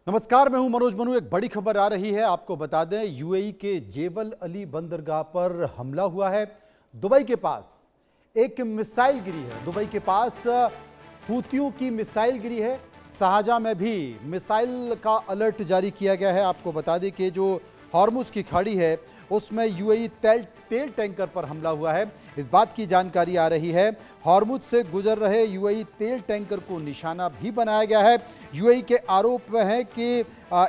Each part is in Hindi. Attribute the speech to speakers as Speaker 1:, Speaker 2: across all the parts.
Speaker 1: नमस्कार, मैं हूं मनोज मनु। एक बड़ी खबर आ रही है, आपको बता दें यूएई के जेबल अली बंदरगाह पर हमला हुआ है। दुबई के पास एक मिसाइल गिरी है, दुबई के पास हूतियों की मिसाइल गिरी है। शारजाह में भी मिसाइल का अलर्ट जारी किया गया है। आपको बता दें कि जो हॉर्मुज की खाड़ी है उसमें यूएई तेल टैंकर पर हमला हुआ है। इस बात की जानकारी आ रही है हॉर्मुज से गुजर रहे यूएई तेल टैंकर को निशाना भी बनाया गया है। यूएई के आरोप है कि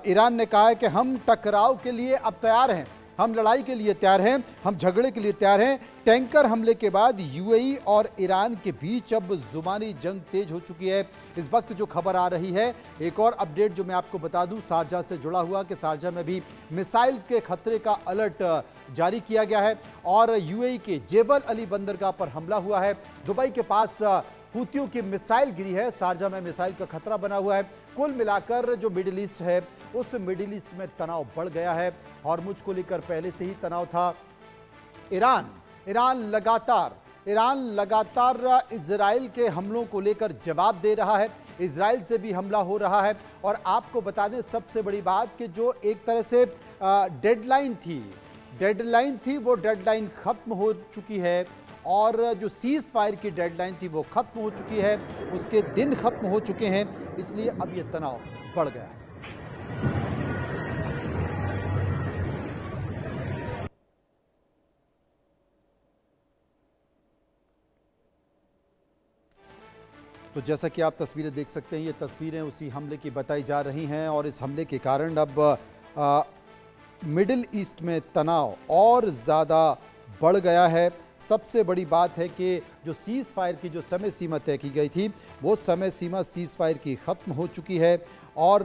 Speaker 1: ईरान ने कहा है कि हम टकराव के लिए अब तैयार हैं, हम लड़ाई के लिए तैयार हैं, हम झगड़े के लिए तैयार हैं। टैंकर हमले के बाद यूएई और ईरान के बीच अब जुबानी जंग तेज हो चुकी है। इस वक्त जो खबर आ रही है, एक और अपडेट जो मैं आपको बता दूं शारजाह से जुड़ा हुआ कि शारजाह में भी मिसाइल के खतरे का अलर्ट जारी किया गया है और यूएई के जेबल अली बंदरगाह पर हमला हुआ है। दुबई के पास हूतियों की मिसाइल गिरी है, शारजाह में मिसाइल का खतरा बना हुआ है। कुल मिलाकर जो मिडिल ईस्ट है उस मिडिल ईस्ट में तनाव बढ़ गया है। हॉर्मुज को लेकर पहले से ही तनाव था। ईरान लगातार इजराइल के हमलों को लेकर जवाब दे रहा है। इजराइल से भी हमला हो रहा है और आपको बता दें सबसे बड़ी बात कि जो एक तरह से डेडलाइन थी वो डेडलाइन खत्म हो चुकी है और जो सीज फायर की डेडलाइन थी वो खत्म हो चुकी है, उसके दिन खत्म हो चुके हैं। इसलिए अब ये तनाव बढ़ गया है। तो जैसा कि आप तस्वीरें देख सकते हैं, ये तस्वीरें उसी हमले की बताई जा रही हैं और इस हमले के कारण अब मिडिल ईस्ट में तनाव और ज़्यादा बढ़ गया है। सबसे बड़ी बात है कि जो सीज़ फायर की जो समय सीमा तय की गई थी वो समय सीमा सीज़ फायर की ख़त्म हो चुकी है और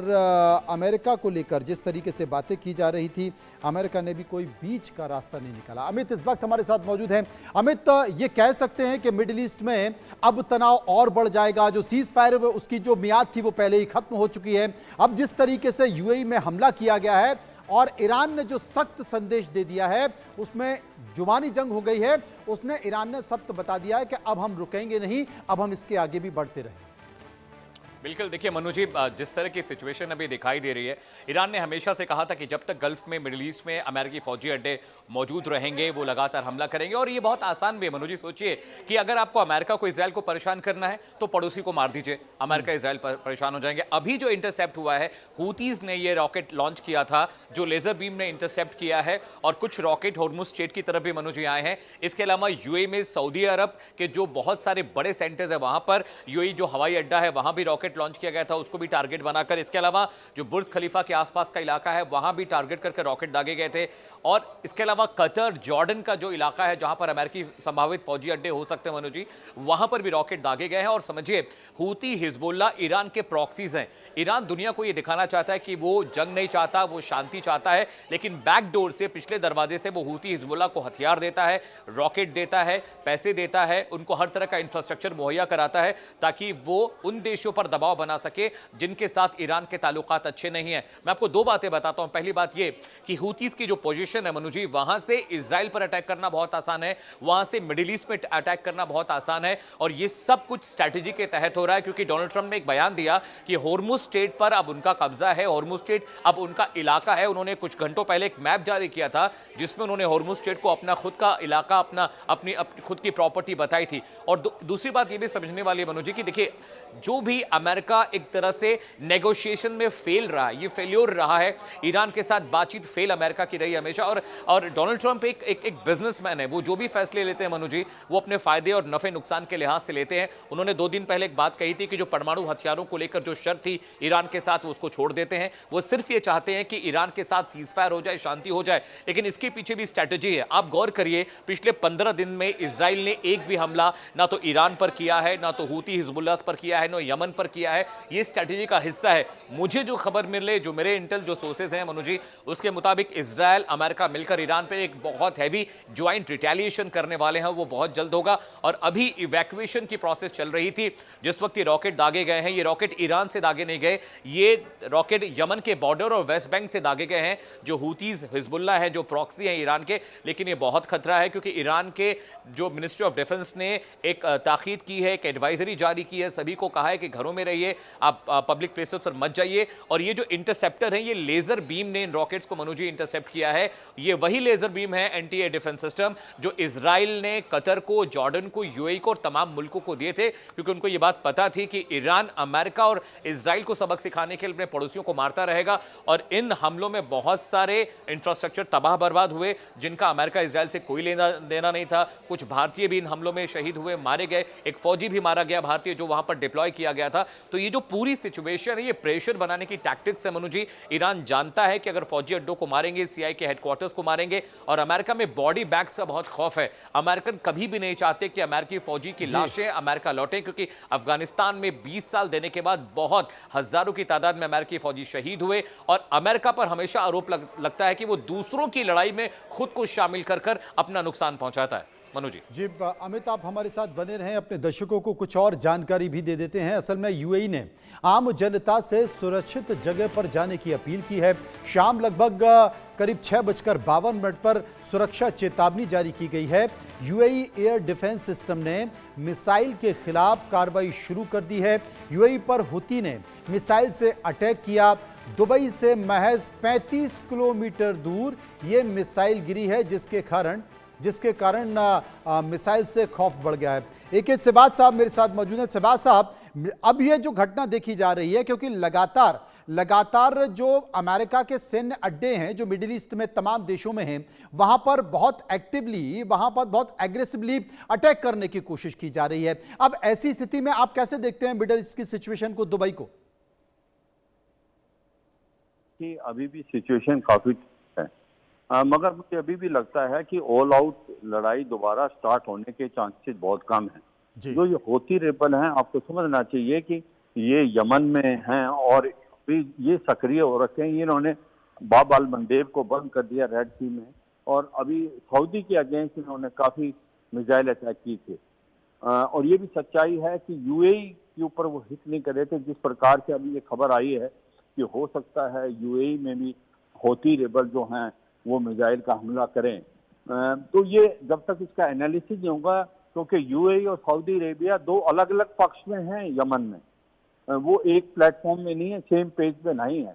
Speaker 1: अमेरिका को लेकर जिस तरीके से बातें की जा रही थी, अमेरिका ने भी कोई बीच का रास्ता नहीं निकाला। अमित इस वक्त हमारे साथ मौजूद हैं। अमित, ये कह सकते हैं कि मिडिल ईस्ट में अब तनाव और बढ़ जाएगा? जो सीज़ फायर उसकी जो मियाद थी वो पहले ही खत्म हो चुकी है। अब जिस तरीके से यूएई में हमला किया गया है और ईरान ने जो सख्त संदेश दे दिया है उसमें जुबानी जंग हो गई है। उसने ईरान ने सख्त बता दिया है कि अब हम रुकेंगे नहीं, अब हम इसके आगे भी बढ़ते रहेंगे।
Speaker 2: बिल्कुल, देखिए मनु जी, जिस तरह की सिचुएशन अभी दिखाई दे रही है, ईरान ने हमेशा से कहा था कि जब तक गल्फ में, मिडिल ईस्ट में अमेरिकी फौजी अड्डे मौजूद रहेंगे वो लगातार हमला करेंगे। और ये बहुत आसान भी है मनु जी। सोचिए कि अगर आपको अमेरिका को इजराइल को परेशान करना है तो पड़ोसी को मार दीजिए, अमेरिका इजराइल पर परेशान हो जाएंगे। अभी जो इंटरसेप्ट हुआ है, हूतीज ने ये रॉकेट लॉन्च किया था जो लेजर बीम ने इंटरसेप्ट किया है और कुछ रॉकेट हॉर्मुज स्ट्रेट की तरफ भी मनु जी आए हैं। इसके अलावा यूएई में सऊदी अरब के जो बहुत सारे बड़े सेंटर्स है वहां पर यूएई जो हवाई अड्डा है वहां भी रॉकेट लॉन्च किया गया था, उसको भी टारगेट बनाकर। इसके अलावा जो बुर्ज खलीफा के आसपास का इलाका है वहां भी टारगेट करके रॉकेट दागे गए थे। और इसके अलावा कतर, जॉर्डन का जो इलाका है जहां पर अमेरिकी संभावित फौजी अड्डे हो सकते हैं मनु जी, वहां पर भी रॉकेट दागे गए हैं। और समझिए, हूती, हिजबुल्लाह ईरान के प्रॉक्सीज हैं। ईरान दुनिया को यह दिखाना चाहता है कि वो जंग नहीं चाहता, वो शांति चाहता है, लेकिन बैकडोर से, पिछले दरवाजे से वो हूती, हिजबुल्लाह को हथियार देता है, रॉकेट देता है, पैसे देता है, उनको हर तरह का इंफ्रास्ट्रक्चर मुहैया कराता है ताकि वो उन देशों पर दबाव बना सके जिनके साथ ईरान के ताल्लुकात अच्छे नहीं हैं। मैं आपको दो बातें बताता हूं। पहली बात यह कि हूतीज की जो पोजीशन है मनु जी, वहां से इजराइल पर अटैक करना बहुत आसान है, वहां से मिडिल ईस्ट में अटैक करना बहुत आसान है। और यह सब कुछ स्ट्रैटेजी के तहत हो रहा है क्योंकि डोनाल्ड ट्रंप ने एक बयान दिया कि हॉर्मुज स्ट्रेट पर अब उनका कब्जा है, हॉर्मुज स्ट्रेट अब उनका इलाका है। उन्होंने कुछ घंटों पहले एक मैप जारी किया था जिसमें उन्होंने हॉर्मुज स्ट्रेट को अपना खुद का इलाका, अपनी खुद की प्रॉपर्टी बताई थी। और दूसरी बात यह भी समझने वाली है मनु जी कि देखिए, जो भी अमेरिका एक तरह से नेगोशिएशन में फेल रहा है, ये फेल्योर रहा है, ईरान के साथ बातचीत फेल अमेरिका की रही हमेशा। और डोनाल्ड ट्रंप एक बिजनेसमैन है, वो जो भी फैसले लेते हैं मनु जी, वो अपने फायदे और नफे नुकसान के लिहाज से लेते हैं। उन्होंने 2 दिन पहले एक बात कही थी कि जो परमाणु हथियारों को लेकर जो शर्त थी ईरान के साथ, वो उसको छोड़ देते हैं। वो सिर्फ ये चाहते हैं कि ईरान के साथ सीज फायर हो जाए, शांति हो जाए, लेकिन इसके पीछे भी स्ट्रैटेजी है। आप गौर करिए, पिछले 15 दिन में इजराइल ने एक भी हमला ना तो ईरान पर किया है, ना तो हूती हिजबुल्लाह पर किया है, ना यमन पर किया है। ये स्ट्रैटेजी का हिस्सा है। मुझे जो खबर मिले, जो मेरे इंटेल जो सोर्सेज हैं मनु जी, उसके मुताबिक इजराइल, अमेरिका मिलकर ईरान पे एक बहुत हैवी ज्वाइंट रिटेलिएशन करने वाले हैं। वो बहुत जल्द होगा। और अभी इवैक्यूएशन की प्रोसेस चल रही थी जिस वक्त ये रॉकेट दागे गए हैं। ये रॉकेट ईरान से दागे नहीं गए, ये रॉकेट यमन के बॉर्डर और वेस्ट बैंक से दागे गए हैं, जो हूतीज, हिजबुल्लाह है, जो प्रॉक्सी हैं ईरान के। लेकिन ये बहुत खतरा है क्योंकि ईरान के जो मिनिस्ट्री ऑफ डिफेंस ने एक ताकीद की है, एक एडवाइजरी जारी की है, सभी को कहा है कि घरों में रहिए, आप पब्लिक प्लेसेस पर मत जाइए। और ये जो इंटरसेप्टर है, ये लेजर बीम ने इन रॉकेट्स को मनुजी इंटरसेप्ट किया है। ये वही लेजर बीम है, एंटी एयर डिफेंस सिस्टम, जो इजराइल ने कतर को, जॉर्डन को, यूएई को और तमाम मुल्कों को दिए थे, क्योंकि उनको ये बात पता थी कि ईरान अमेरिका और इजराइल को सबक सिखाने के लिए अपने पड़ोसियों को मारता रहेगा। और इन हमलों में बहुत सारे इंफ्रास्ट्रक्चर तबाह बर्बाद हुए, जिनका अमेरिका इजराइल से कोई लेना देना नहीं था। कुछ भारतीय भी इन हमलों में शहीद हुए, मारे गए। एक फौजी भी मारा गया भारतीय, जो वहां पर डिप्लॉय किया गया था। तो ये जो पूरी सिचुएशन है, ये प्रेशर बनाने की टैक्टिक्स है मनु जी। ईरान जानता है कि अगर फौजी अड्डों को मारेंगे, सीआई के हेडक्वार्टर्स को मारेंगे, और अमेरिका में बॉडी बैग्स का बहुत खौफ है। अमेरिकन कभी भी नहीं चाहते कि अमेरिकी फौजी की लाशें अमेरिका लौटें, क्योंकि अफगानिस्तान में 20 साल देने के बाद बहुत हजारों की तादाद में अमेरिकी फौजी शहीद हुए। और अमेरिका पर हमेशा आरोप लगता है कि वो दूसरों की लड़ाई में खुद को शामिल कर अपना नुकसान पहुंचाता है। मनु जी।
Speaker 1: जी अमित, आप हमारे साथ बने रहें, अपने दर्शकों को कुछ और जानकारी भी दे देते हैं। असल में यूएई ने आम जनता से सुरक्षित जगह पर जाने की अपील की है। शाम लगभग करीब 6:52 पर सुरक्षा चेतावनी जारी की गई है। यूएई एयर डिफेंस सिस्टम ने मिसाइल के खिलाफ कार्रवाई शुरू कर दी है। यूएई पर हुती ने मिसाइल से अटैक किया। दुबई से महज 35 किलोमीटर दूर ये मिसाइल गिरी है, जिसके कारण मिसाइल से खौफ बढ़ गया है। एक सिबात साहब मेरे साथ मौजूद हैं। सिबात साहब, अब ये जो घटना देखी जा रही है, क्योंकि लगातार जो अमेरिका के सैन्य अड्डे हैं, जो मिडिल ईस्ट में तमाम देशों में हैं, वहां पर बहुत एक्टिवली, वहां पर बहुत एग्रेसिवली अटैक करने की कोशिश की जा रही है। अब ऐसी स्थिति में आप कैसे देखते हैं मिडिल ईस्ट की सिचुएशन को, दुबई को?
Speaker 3: कि अभी भी सिचुएशन काफी है, मगर मुझे अभी भी लगता है कि ऑल आउट लड़ाई दोबारा स्टार्ट होने के चांसेस बहुत कम हैं। जो ये होती रेबल हैं, आपको समझना चाहिए कि ये यमन में हैं और अभी ये सक्रिय हो रखे हैं। इन्होंने बाब अल मंदेब को बंद कर दिया रेड सी में, और अभी सऊदी के अगेंस्ट इन्होंने काफी मिसाइल अटैक की थे। और ये भी सच्चाई है कि यूएई के ऊपर वो हिट नहीं कर रहे थे। जिस प्रकार से अभी ये खबर आई है कि हो सकता है यूएई में भी होती रेबल जो हैं वो मिसाइल का हमला करें, तो ये जब तक इसका एनालिसिस नहीं होगा, क्योंकि यूएई और सऊदी अरेबिया दो अलग अलग पक्ष में हैं यमन में, वो एक प्लेटफॉर्म में नहीं है, सेम पेज पे नहीं है।